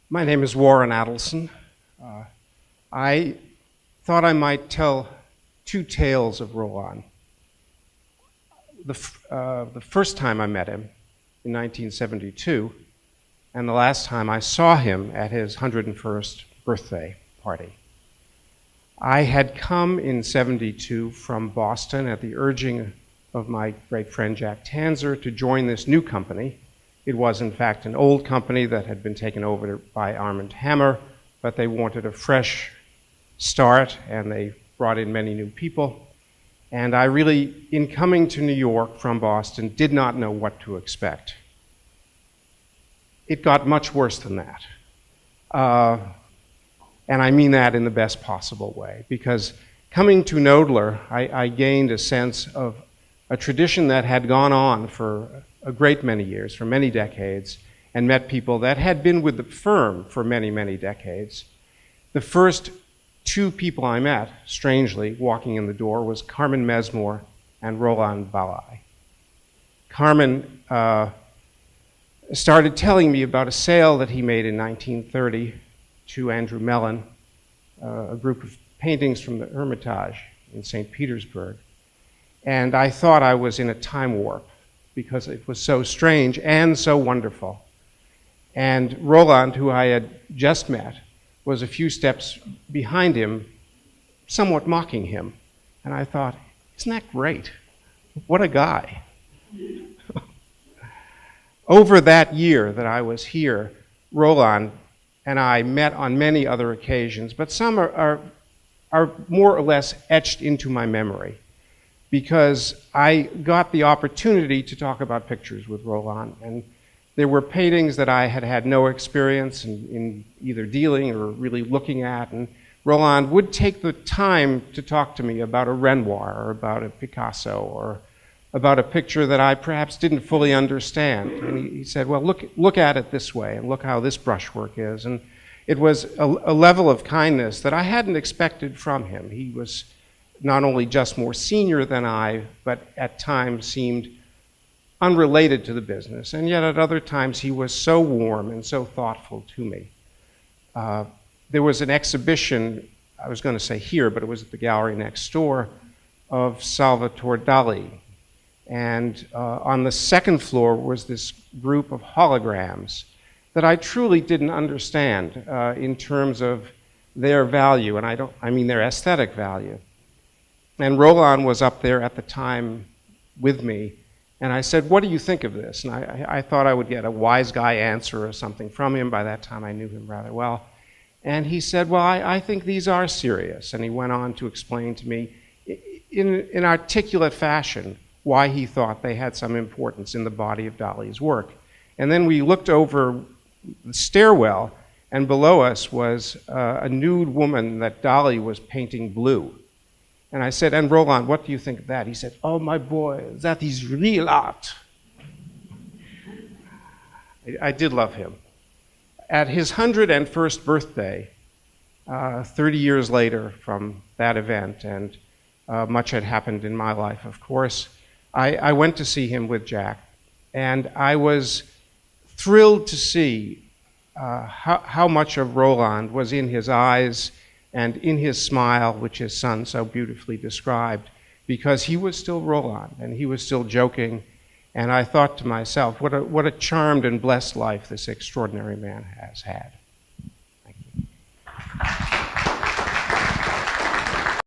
My name is Warren Adleson. I thought I might tell two tales of Roland. The first time I met him in 1972, and the last time I saw him at his 101st birthday party. I had come in '72 from Boston at the urging of my great friend Jack Tanzer to join this new company. It was, in fact, an old company that had been taken over by Arm & Hammer, but they wanted a fresh start, and they brought in many new people. And I really, in coming to New York from Boston, did not know what to expect. It got much worse than that. And I mean that in the best possible way, because coming to Knoedler, I gained a sense of a tradition that had gone on for a great many years, for many decades, and met people that had been with the firm for many, many decades. The first two people I met, strangely, walking in the door, was Carmen Mesmore and Roland Balay. Carmen started telling me about a sale that he made in 1930 to Andrew Mellon, a group of paintings from the Hermitage in St. Petersburg. And I thought I was in a time warp because it was so strange and so wonderful. And Roland, who I had just met, was a few steps behind him, somewhat mocking him. And I thought, isn't that great? What a guy. Over that year that I was here, Roland and I met on many other occasions, but some are more or less etched into my memory, because I got the opportunity to talk about pictures with Roland, and there were paintings that I had had no experience in either dealing or really looking at, and Roland would take the time to talk to me about a Renoir or about a Picasso or about a picture that I perhaps didn't fully understand. And he said, well, look at it this way, and look how this brushwork is. And it was a level of kindness that I hadn't expected from him. He was not only just more senior than I, but at times seemed unrelated to the business, and yet at other times he was so warm and so thoughtful to me. There was an exhibition, I was going to say here, but it was at the gallery next door, of Salvatore Dali. And on the second floor was this group of holograms that I truly didn't understand in terms of their value, and I mean their aesthetic value. And Roland was up there at the time with me, and I said, what do you think of this? And I thought I would get a wise guy answer or something from him. By that time I knew him rather well. And he said, well, I think these are serious. And he went on to explain to me in articulate fashion why he thought they had some importance in the body of Dali's work. And then we looked over the stairwell, and below us was a nude woman that Dali was painting blue. And I said, and Roland, what do you think of that? He said, oh, my boy, that is real art. I did love him. At his 101st birthday, 30 years later from that event, and much had happened in my life, of course, I went to see him with Jack, and I was thrilled to see how much of Roland was in his eyes and in his smile, which his son so beautifully described, because he was still Roland, and he was still joking, and I thought to myself, what a charmed and blessed life this extraordinary man has had.